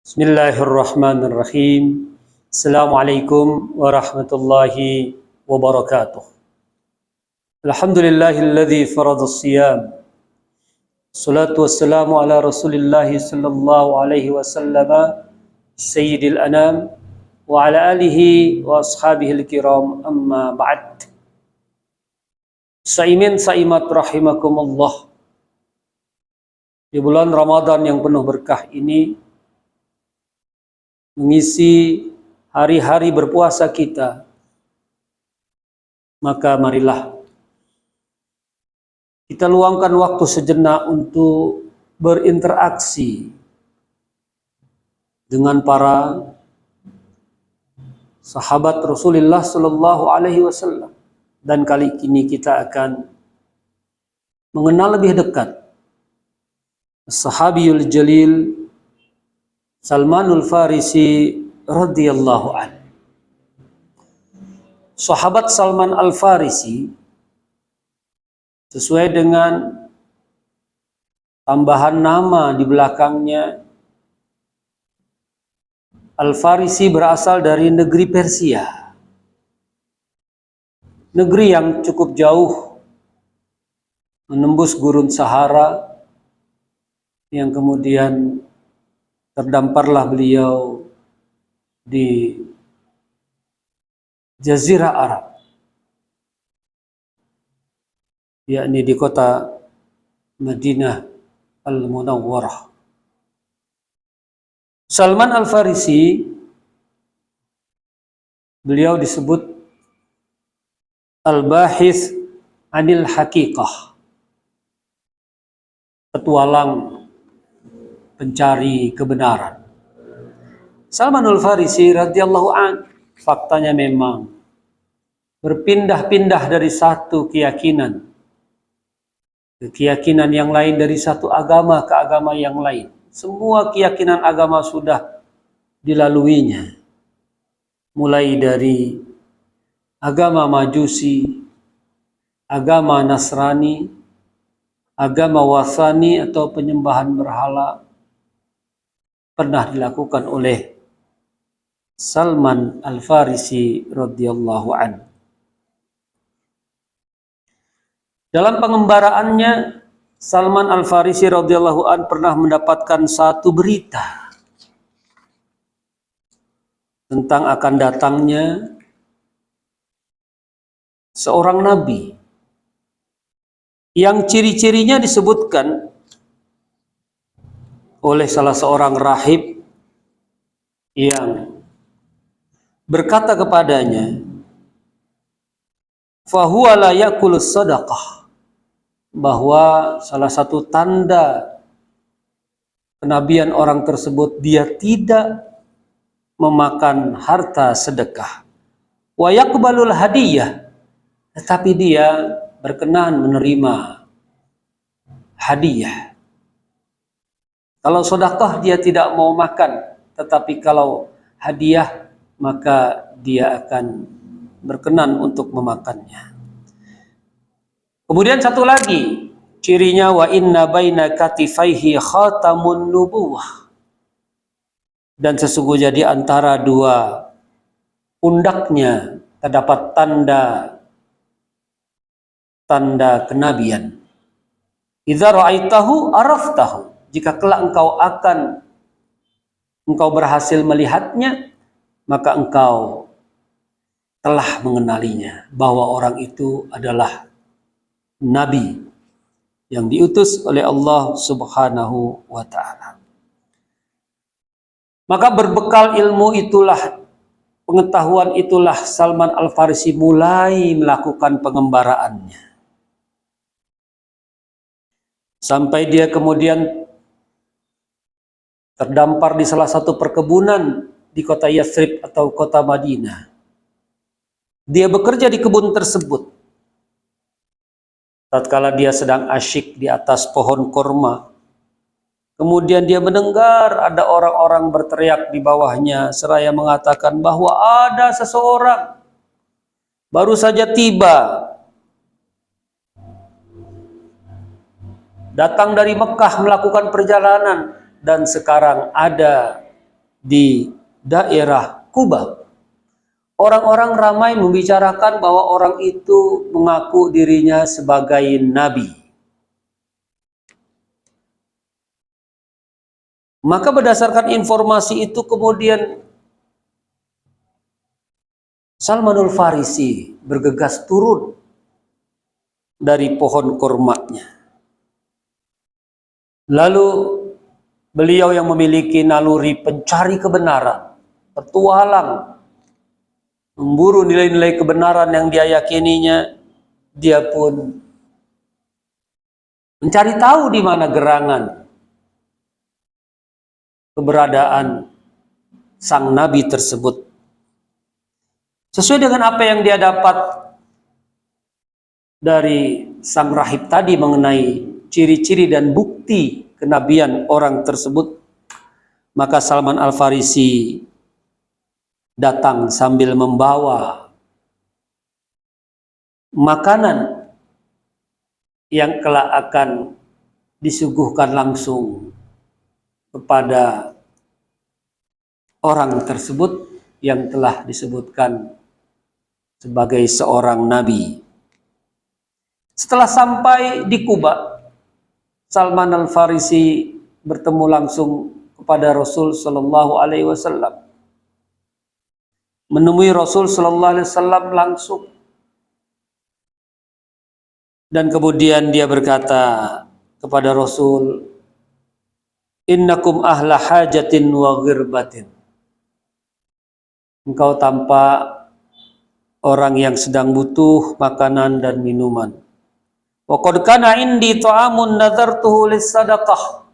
Bismillahirrahmanirrahim. Assalamualaikum warahmatullahi wabarakatuh. Alhamdulillahilladzi faradhas siyam. Salatu wassalamu ala Rasulillah sallallahu alaihi wasallam sayyidil anam wa ala alihi wa ashabihil kiram, amma ba'd. Saimin saimat rahimakumullah. Di bulan Ramadan yang penuh berkah ini, mengisi hari-hari berpuasa kita, maka marilah kita luangkan waktu sejenak untuk berinteraksi dengan para sahabat Rasulullah Sallallahu Alaihi Wasallam, dan kali ini kita akan mengenal lebih dekat Sahabiyul Jalil Salmanul Farisi radhiyallahu anhu. Sahabat Salman Al-Farisi sesuai dengan tambahan nama di belakangnya, Al-Farisi berasal dari negeri Persia. Negeri yang cukup jauh, menembus gurun Sahara, yang kemudian terdamparlah beliau di Jazirah Arab, yakni di kota Madinah Al-Munawwarah. Salman Al-Farisi, beliau disebut Al-Bahith Anil Haqiqah, petualang pencari kebenaran. Salmanul Farisi radhiyallahu an, faktanya memang berpindah-pindah dari satu keyakinan ke keyakinan yang lain, dari satu agama ke agama yang lain. Semua keyakinan agama sudah dilaluinya, mulai dari agama Majusi, agama Nasrani, agama Wasani atau penyembahan berhala, pernah dilakukan oleh Salman Al-Farisi radhiyallahu anhu. Dalam pengembaraannya, Salman Al-Farisi radhiyallahu anhu pernah mendapatkan satu berita tentang akan datangnya seorang nabi yang ciri-cirinya disebutkan oleh salah seorang rahib yang berkata kepadanya, fahuwa la yakulus sadaqah, bahwa salah satu tanda kenabian orang tersebut, dia tidak memakan harta sedekah. Wa yaqbalul hadiyah, tetapi dia berkenan menerima hadiah. Kalau sedekah dia tidak mau makan, tetapi kalau hadiah maka dia akan berkenan untuk memakannya. Kemudian satu lagi cirinya, wa inna baina katifaihi khatamun nubuwah, dan sesungguhnya di antara dua pundaknya terdapat tanda kenabian. Idza ra'aitahu araftahu, jika kelak engkau berhasil melihatnya, maka engkau telah mengenalinya, bahwa orang itu adalah nabi yang diutus oleh Allah Subhanahu wa ta'ala. Maka berbekal ilmu itulah, pengetahuan itulah, Salman Al-Farisi mulai melakukan pengembaraannya, sampai dia kemudian terdampar di salah satu perkebunan di kota Yathrib atau kota Madinah. Dia bekerja di kebun tersebut. Tatkala dia sedang asyik di atas pohon korma, kemudian dia mendengar ada orang-orang berteriak di bawahnya seraya mengatakan bahwa ada seseorang baru saja tiba, datang dari Mekah melakukan perjalanan, dan sekarang ada di daerah Kuba, orang-orang ramai membicarakan bahwa orang itu mengaku dirinya sebagai nabi. Maka berdasarkan informasi itu kemudian Salmanul Farisi bergegas turun dari pohon kurmanya. Lalu beliau yang memiliki naluri pencari kebenaran, petualang, memburu nilai-nilai kebenaran yang dia yakininya, dia pun mencari tahu di mana gerangan keberadaan sang nabi tersebut. Sesuai dengan apa yang dia dapat dari sang rahib tadi mengenai ciri-ciri dan bukti kenabian orang tersebut, maka Salman Al-Farisi datang sambil membawa makanan yang kelak akan disuguhkan langsung kepada orang tersebut yang telah disebutkan sebagai seorang nabi. Setelah sampai di Kuba, Salman Al-Farisi bertemu langsung kepada Rasul Shallallahu Alaihi Wasallam, menemui Rasul Shallallahu Alaihi Wasallam langsung, dan kemudian dia berkata kepada Rasul, "Innakum ahla hajatin wa ghirbatin." Engkau tampak orang yang sedang butuh makanan dan minuman. Wa qad kana indi ta'amun nadartuhu lis-sadaqah.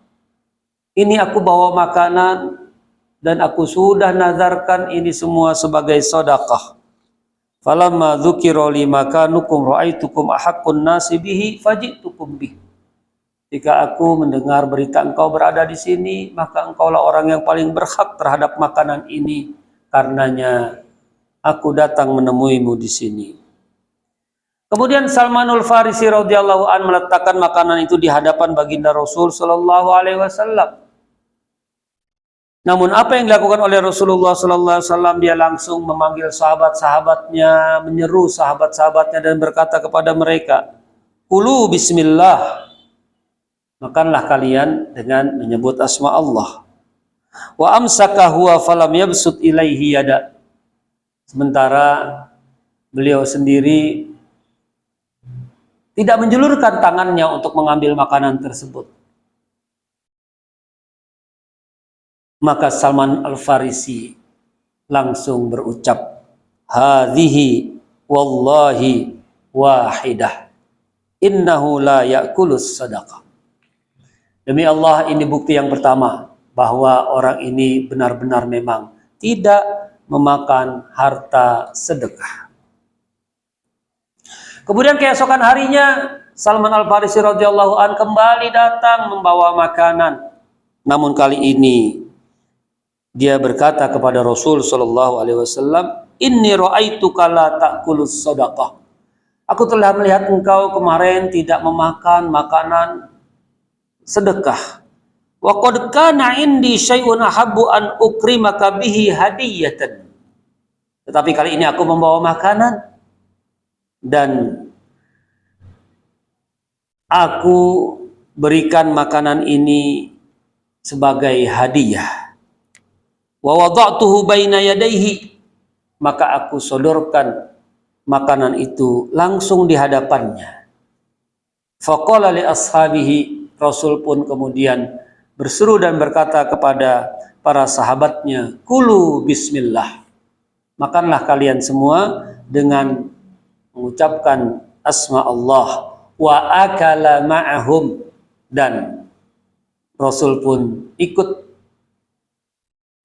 Ini aku bawa makanan dan aku sudah nazarkan ini semua sebagai sedekah. Falamma dzukira li makanukum ra'aitukum ahaqqun nasi bihi fajitukum bih. Jika aku mendengar berita engkau berada di sini, maka engkaulah orang yang paling berhak terhadap makanan ini. Karenanya aku datang menemuimu di sini. Kemudian Salmanul Farisi radhiyallahu an meletakkan makanan itu di hadapan baginda Rasul sallallahu alaihi wasallam. Namun apa yang dilakukan oleh Rasulullah sallallahu alaihi wasallam, dia langsung memanggil sahabat-sahabatnya, menyeru sahabat-sahabatnya dan berkata kepada mereka, "Kulu bismillah." Makanlah kalian dengan menyebut asma Allah. Wa amsaka huwa falam yabsut ilaihi yada. Sementara beliau sendiri tidak menjulurkan tangannya untuk mengambil makanan tersebut. Maka Salman Al-Farisi langsung berucap, "Hadhihi wallahi wahidah. Innahu la ya'kulus sadaqah." Demi Allah, ini bukti yang pertama bahwa orang ini benar-benar memang tidak memakan harta sedekah. Kemudian keesokan harinya Salman Al-Farisi radhiyallahu an kembali datang membawa makanan. Namun kali ini dia berkata kepada Rasul sallallahu alaihi wasallam, "Inni ra'aituka la ta'kulus shadaqah." Aku telah melihat engkau kemarin tidak memakan makanan sedekah. Wa qad kana indi syai'un ahabbu an ukrimaka bihi hadiyatan. Tetapi kali ini aku membawa makanan dan aku berikan makanan ini sebagai hadiah. Wa wada'tuhu baina yadayhi, maka aku sodorkan makanan itu langsung di hadapannya. Faqala li ashabihi, Rasul pun kemudian berseru dan berkata kepada para sahabatnya, "Kulu bismillah." Makanlah kalian semua dengan mengucapkan asma Allah. Wa akala ma'ahum, dan Rasul pun ikut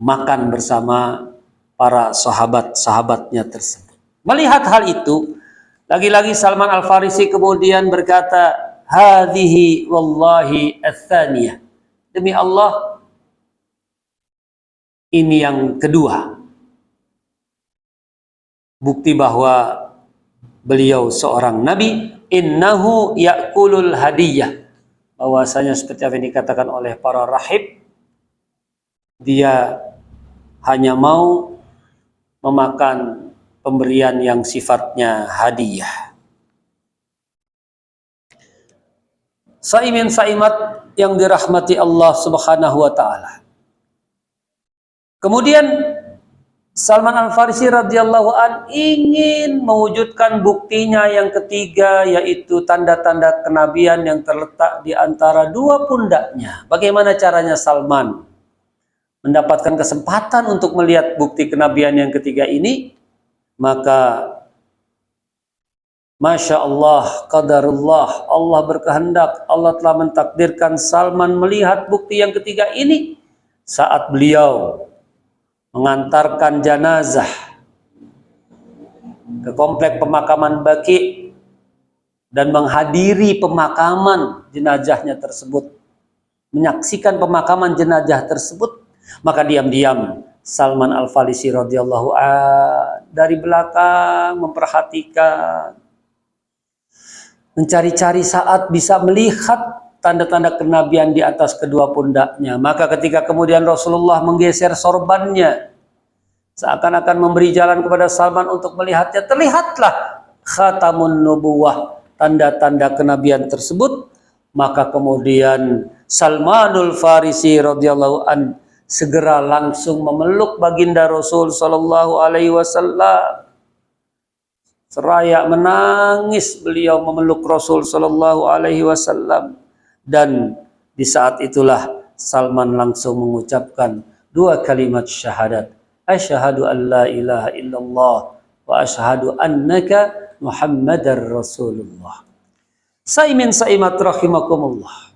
makan bersama para sahabat-sahabatnya tersebut. Melihat hal itu, lagi-lagi Salman Al-Farisi kemudian berkata, "Hadhihi wallahi ats-tsaniyah." Demi Allah, ini yang kedua. Bukti bahwa beliau seorang nabi. Innahu ya'kulul hadiyah. Bahwasanya seperti yang dikatakan oleh para rahib, dia hanya mau memakan pemberian yang sifatnya hadiah. Saimin saimat yang dirahmati Allah Subhanahu wa taala. Kemudian Salman Al-Farisi radhiyallahu an ingin mewujudkan buktinya yang ketiga, yaitu tanda-tanda kenabian yang terletak di antara dua pundaknya. Bagaimana caranya Salman mendapatkan kesempatan untuk melihat bukti kenabian yang ketiga ini? Maka Masya Allah, qadarullah, Allah berkehendak, Allah telah mentakdirkan Salman melihat bukti yang ketiga ini saat beliau mengantarkan jenazah ke komplek pemakaman Baqi dan menghadiri pemakaman jenazahnya tersebut, menyaksikan pemakaman jenazah tersebut. Maka diam-diam Salman Al-Farisi radhiyallahu anhu dari belakang memperhatikan, mencari-cari saat bisa melihat tanda-tanda kenabian di atas kedua pundaknya. Maka ketika kemudian Rasulullah menggeser sorbannya, seakan-akan memberi jalan kepada Salman untuk melihatnya, terlihatlah khatamun nubuwah, tanda-tanda kenabian tersebut. Maka kemudian Salmanul Farisi radhiyallahu an segera langsung memeluk baginda Rasul sallallahu alaihi wasallam. Seraya menangis beliau memeluk Rasul sallallahu alaihi wasallam. Dan di saat itulah Salman langsung mengucapkan dua kalimat syahadat. Asyhadu an la ilaha illallah wa asyhadu annaka Muhammadar Rasulullah. Saimin saimat rahimakumullah.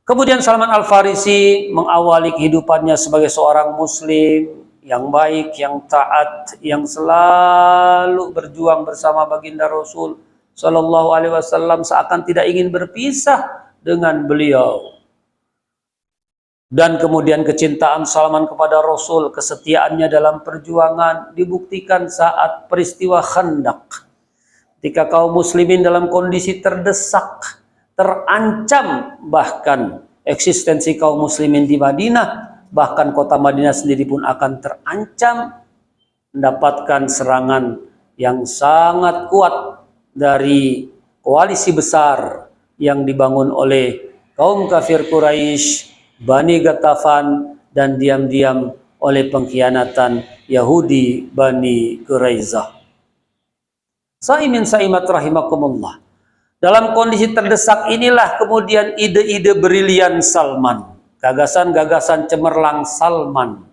Kemudian Salman Al-Farisi mengawali kehidupannya sebagai seorang muslim yang baik, yang taat, yang selalu berjuang bersama baginda Rasul Sallallahu Alaihi Wasallam, seakan tidak ingin berpisah dengan beliau. Dan kemudian kecintaan Salman kepada Rasul, kesetiaannya dalam perjuangan dibuktikan saat peristiwa Khandaq. Ketika kaum muslimin dalam kondisi terdesak, terancam, bahkan eksistensi kaum muslimin di Madinah, bahkan kota Madinah sendiri pun akan terancam mendapatkan serangan yang sangat kuat dari koalisi besar yang dibangun oleh kaum kafir Quraisy, Bani Ghatafan, dan diam-diam oleh pengkhianatan Yahudi Bani Quraizah. Saimin saimat rahimakumullah. Dalam kondisi terdesak inilah kemudian ide-ide brilian Salman, gagasan-gagasan cemerlang Salman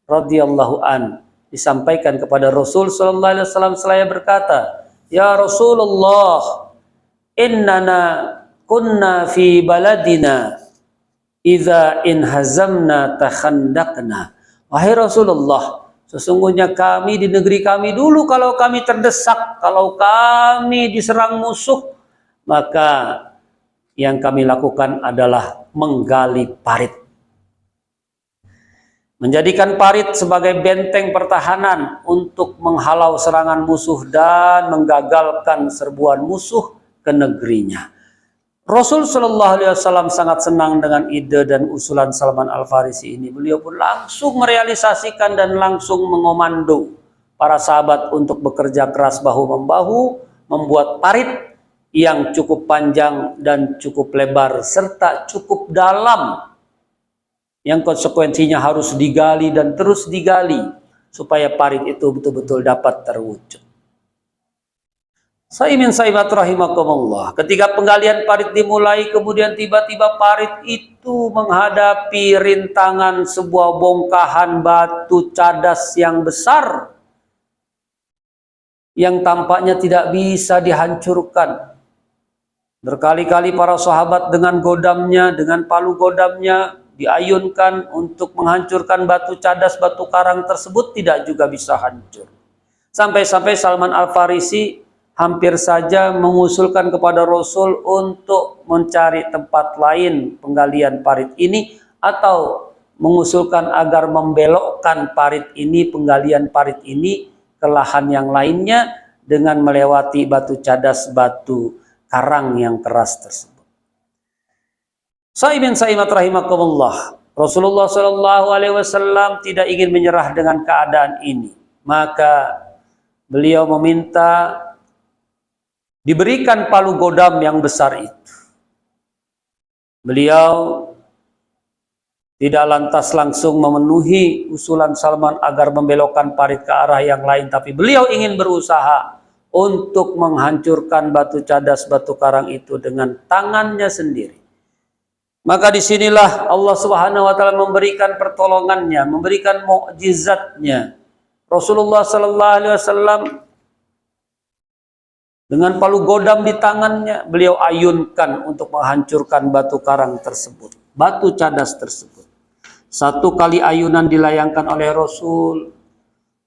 radhiyallahu an disampaikan kepada Rasul sallallahu alaihi wasallam. Seraya berkata, "Ya Rasulullah, innana kunna fi baladina idza inhazamna takhandaqna." Wahai Rasulullah, sesungguhnya kami di negeri kami dulu kalau kami terdesak, kalau kami diserang musuh, maka yang kami lakukan adalah menggali parit. Menjadikan parit sebagai benteng pertahanan untuk menghalau serangan musuh dan menggagalkan serbuan musuh ke negerinya. Rasul Shallallahu Alaihi Wasallam sangat senang dengan ide dan usulan Salman Al-Farisi ini. Beliau pun langsung merealisasikan dan langsung mengomando para sahabat untuk bekerja keras bahu-membahu, membuat parit yang cukup panjang dan cukup lebar serta cukup dalam, yang konsekuensinya harus digali dan terus digali supaya parit itu betul-betul dapat terwujud. Saimin saimat rahimakumullah. Ketika penggalian parit dimulai, kemudian tiba-tiba parit itu menghadapi rintangan sebuah bongkahan batu cadas yang besar yang tampaknya tidak bisa dihancurkan. Berkali-kali para sahabat dengan godamnya, dengan palu godamnya diayunkan untuk menghancurkan batu cadas, batu karang tersebut, tidak juga bisa hancur. Sampai-sampai Salman Al-Farisi hampir saja mengusulkan kepada Rasul untuk mencari tempat lain penggalian parit ini, atau mengusulkan agar membelokkan parit ini, penggalian parit ini ke lahan yang lainnya dengan melewati batu cadas, batu karang yang keras tersebut. Saimin saimat rahimakumullah. Rasulullah Shallallahu Alaihi Wasallam tidak ingin menyerah dengan keadaan ini, maka beliau meminta diberikan palu godam yang besar itu. Beliau tidak lantas langsung memenuhi usulan Salman agar membelokkan parit ke arah yang lain, tapi beliau ingin berusaha untuk menghancurkan batu cadas, batu karang itu dengan tangannya sendiri. Maka disinilah Allah Subhanahu wa Ta'ala memberikan pertolongannya, memberikan mukjizatnya. Rasulullah Sallallahu Alaihi Wasallam dengan palu godam di tangannya, beliau ayunkan untuk menghancurkan batu karang tersebut, batu cadas tersebut. Satu kali ayunan dilayangkan oleh Rasul,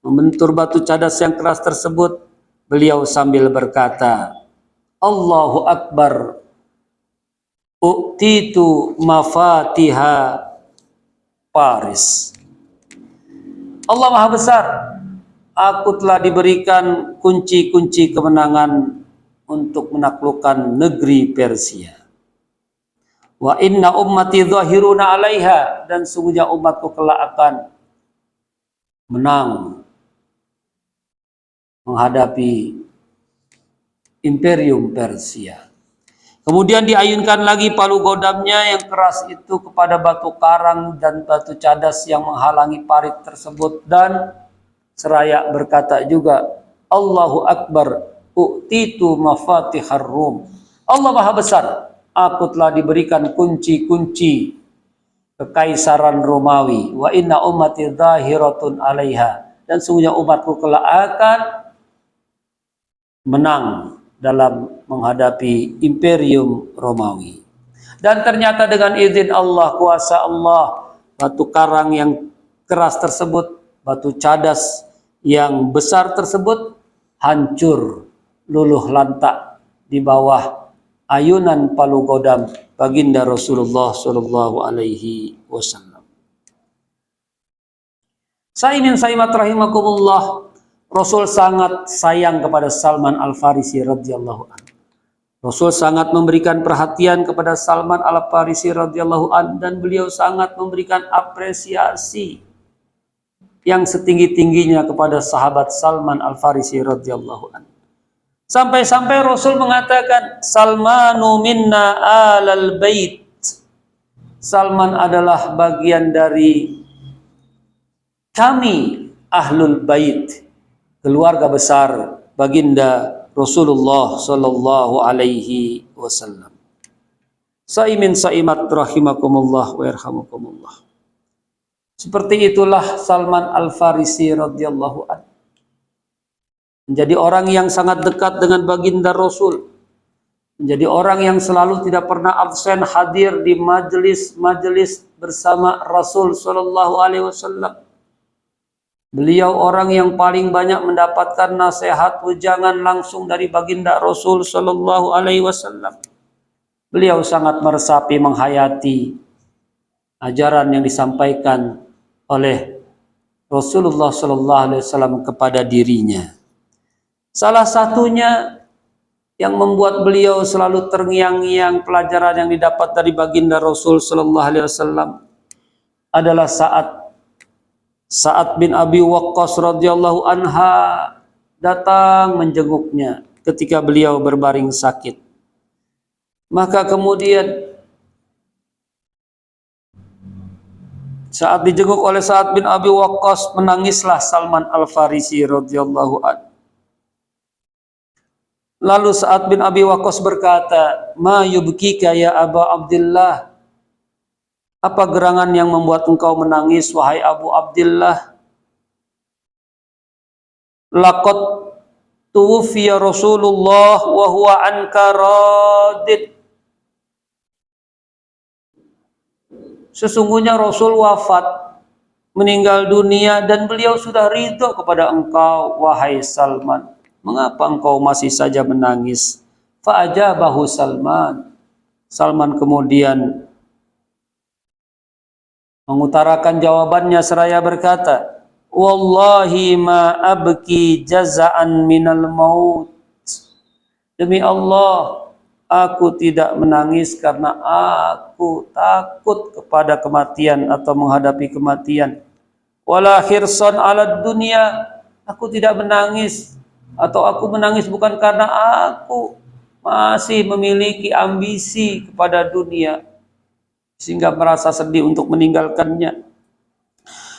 membentur batu cadas yang keras tersebut, beliau sambil berkata, Allahu Akbar, u'titu mafatiha Paris. Allah Maha Besar, aku telah diberikan kunci-kunci kemenangan untuk menaklukkan negeri Persia. Wa inna ummati zahiruna alaiha, dan sungguhnya umatku kelak akan menang menghadapi Imperium Persia. Kemudian diayunkan lagi palu godamnya yang keras itu kepada batu karang dan batu cadas yang menghalangi parit tersebut, dan seraya berkata juga, Allahu Akbar, u'titu mafatihar Rum. Allah Maha Besar, aku telah diberikan kunci-kunci kekaisaran Romawi. Wa inna ummati zahiratun alaiha, dan sungguhnya umatku kelak akan menang dalam menghadapi Imperium Romawi. Dan ternyata dengan izin Allah, kuasa Allah, batu karang yang keras tersebut, batu cadas yang besar tersebut hancur luluh lantak di bawah ayunan palu godam baginda Rasulullah Shallallahu Alaihi Wasallam. Saimin saimat rahimakumullah, Rasul sangat sayang kepada Salman Al-Farisi radhiyallahu anhu. Rasul sangat memberikan perhatian kepada Salman Al-Farisi radhiyallahu anhu, dan beliau sangat memberikan apresiasi yang setinggi-tingginya kepada sahabat Salman Al-Farisi radhiyallahu anhu. Sampai-sampai Rasul mengatakan, Salmanu minna alal bait. Salman adalah bagian dari kami ahlul bait, keluarga besar baginda Rasulullah Sallallahu Alaihi Wasallam. Saimin saimat rahimakumullah wa yarhamukumullah. Seperti itulah Salman Al-Farisi radhiyallahu anhu, menjadi orang yang sangat dekat dengan baginda Rasul, menjadi orang yang selalu tidak pernah absen hadir di majelis-majelis bersama Rasul Sallallahu Alaihi Wasallam. Beliau orang yang paling banyak mendapatkan nasihat wejangan langsung dari baginda Rasul Sallallahu Alaihi Wasallam. Beliau sangat meresapi, menghayati ajaran yang disampaikan oleh Rasulullah Sallallahu Alaihi Wasallam kepada dirinya. Salah satunya yang membuat beliau selalu terngiang-ngiang pelajaran yang didapat dari baginda Rasul Sallallahu Alaihi Wasallam adalah saat Sa'ad bin Abi Waqqas radhiyallahu anha datang menjenguknya ketika beliau berbaring sakit. Maka kemudian saat dijenguk oleh Sa'ad bin Abi Waqqas, menangislah Salman Al-Farisi radhiyallahu anhu. Lalu Sa'ad bin Abi Waqqas berkata, "Ma yubkika ya Aba Abdillah?" Apa gerangan yang membuat engkau menangis, wahai Abu Abdillah? Laqad tuwfiya Rasulullah wa huwa anka radid. Sesungguhnya Rasul wafat, meninggal dunia, dan beliau sudah ridho kepada engkau, wahai Salman. Mengapa engkau masih saja menangis? Fa'ajabahu Salman. Salman kemudian mengutarakan jawabannya seraya berkata, Wallahi ma abki jaza'an minal maut. Demi Allah, Aku tidak menangis karena aku takut kepada kematian atau menghadapi kematian. Wala khirsan 'alad dunya. Aku tidak menangis atau aku menangis bukan karena aku masih memiliki ambisi kepada dunia sehingga merasa sedih untuk meninggalkannya.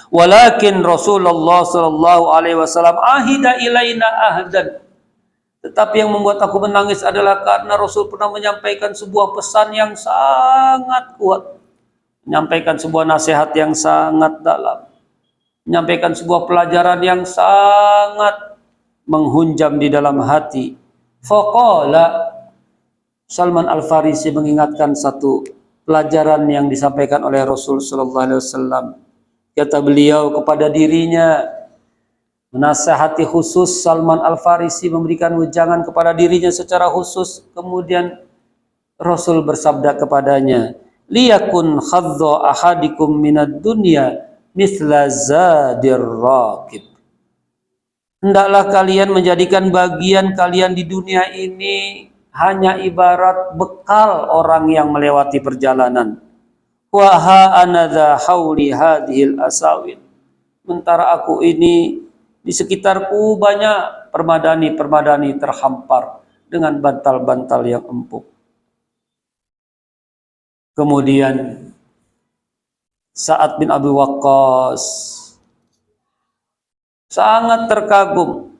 Walakin Rasulullah sallallahu alaihi wasallam ahida ilaina ahdan. Tetapi yang membuat aku menangis adalah karena Rasul pernah menyampaikan sebuah pesan yang sangat kuat, menyampaikan sebuah nasihat yang sangat dalam, menyampaikan sebuah pelajaran yang sangat menghunjam di dalam hati. Faqala, Salman Al-Farisi mengingatkan satu pelajaran yang disampaikan oleh Rasul sallallahu alaihi wasallam. Kata beliau kepada dirinya, menasihati khusus Salman Al-Farisi, memberikan wejangan kepada dirinya secara khusus. Kemudian Rasul bersabda kepadanya, liyakun khadza ahadikum minad dunya mithla zadir raqib. Hendaklah kalian menjadikan bagian kalian di dunia ini hanya ibarat bekal orang yang melewati perjalanan. Wa ha anadha hauli hadhil asawin. Sementara aku ini di sekitarku banyak permadani-permadani terhampar dengan bantal-bantal yang empuk. Kemudian Sa'ad bin Abi Waqqas sangat terkagum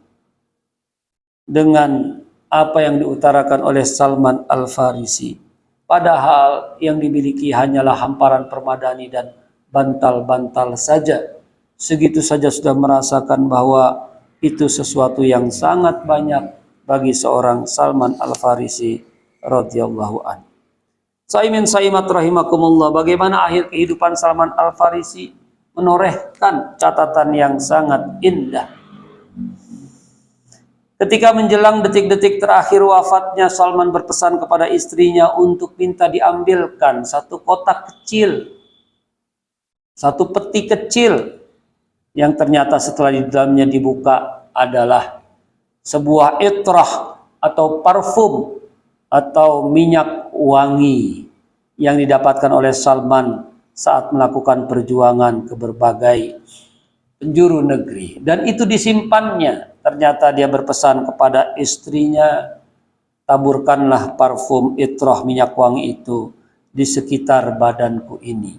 dengan apa yang diutarakan oleh Salman Al-Farisi. Padahal yang dimiliki hanyalah hamparan permadani dan bantal-bantal saja. Segitu saja sudah merasakan bahwa itu sesuatu yang sangat banyak bagi seorang Salman Al-Farisi radhiyallahu anhu. Saimin saimat rahimakumullah, bagaimana akhir kehidupan Salman Al-Farisi menorehkan catatan yang sangat indah. Ketika menjelang detik-detik terakhir wafatnya, Salman berpesan kepada istrinya untuk minta diambilkan satu kotak kecil, satu peti kecil, yang ternyata setelah di dalamnya dibuka adalah sebuah itrah atau parfum atau minyak wangi yang didapatkan oleh Salman saat melakukan perjuangan ke berbagai penjuru negeri. Dan itu disimpannya. Ternyata dia berpesan kepada istrinya, taburkanlah parfum itrah minyak wangi itu di sekitar badanku ini.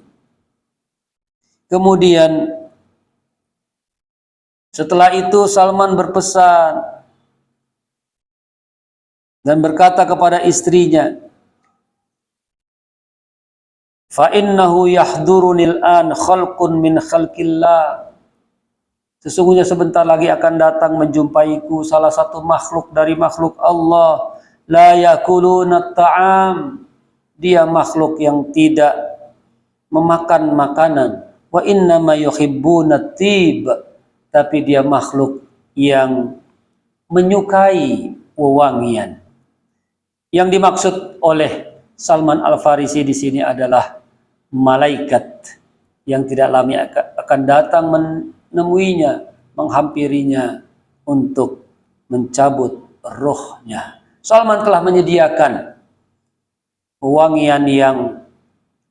Kemudian setelah itu Salman berpesan dan berkata kepada istrinya, fa innahu yahdurunil an khalqun min khalqillah. Sesungguhnya sebentar lagi akan datang menjumpaiku salah satu makhluk dari makhluk Allah. La yakuluna ta'am. Dia makhluk yang tidak memakan makanan. Wa innama yuhibbuna tib. Tapi dia makhluk yang menyukai wewangian. Yang dimaksud oleh Salman Al-Farisi di sini adalah malaikat yang tidak lama akan datang menemuinya, menghampirinya untuk mencabut rohnya. Salman telah menyediakan wewangian yang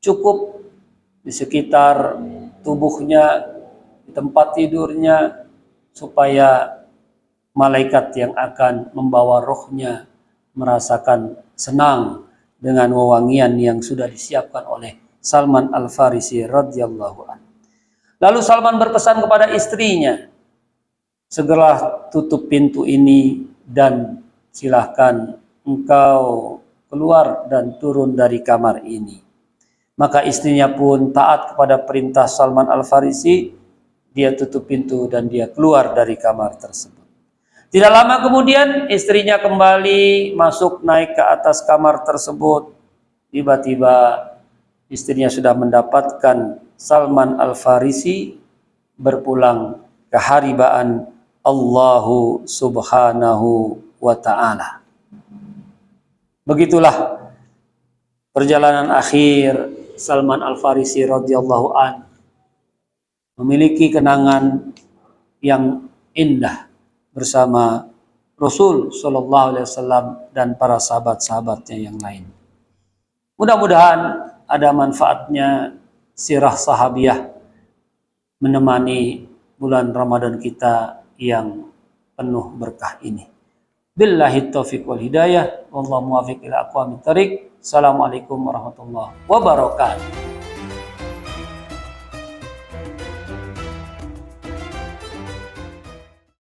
cukup di sekitar tubuhnya, di tempat tidurnya, supaya malaikat yang akan membawa rohnya merasakan senang dengan wewangian yang sudah disiapkan oleh Salman Al-Farisi radhiyallahu anhu. Lalu Salman berpesan kepada istrinya, segera tutup pintu ini dan silahkan engkau keluar dan turun dari kamar ini. Maka istrinya pun taat kepada perintah Salman Al-Farisi. Dia tutup pintu dan dia keluar dari kamar tersebut. Tidak lama kemudian istrinya kembali masuk naik ke atas kamar tersebut. Tiba-tiba istrinya sudah mendapatkan Salman Al-Farisi berpulang ke haribaan Allahu Subhanahu wa ta'ala. Begitulah perjalanan akhir Salman Al-Farisi radhiyallahu anhu, memiliki kenangan yang indah bersama Rasul Shallallahu Alaihi Wasallam dan para sahabat-sahabatnya yang lain. Mudah-mudahan ada manfaatnya sirah sahabiah menemani bulan Ramadan kita yang penuh berkah ini. Billahi taufiq wal hidayah, wallahu muwaffiq ila aqwamit thariq. Assalamualaikum warahmatullahi wabarakatuh.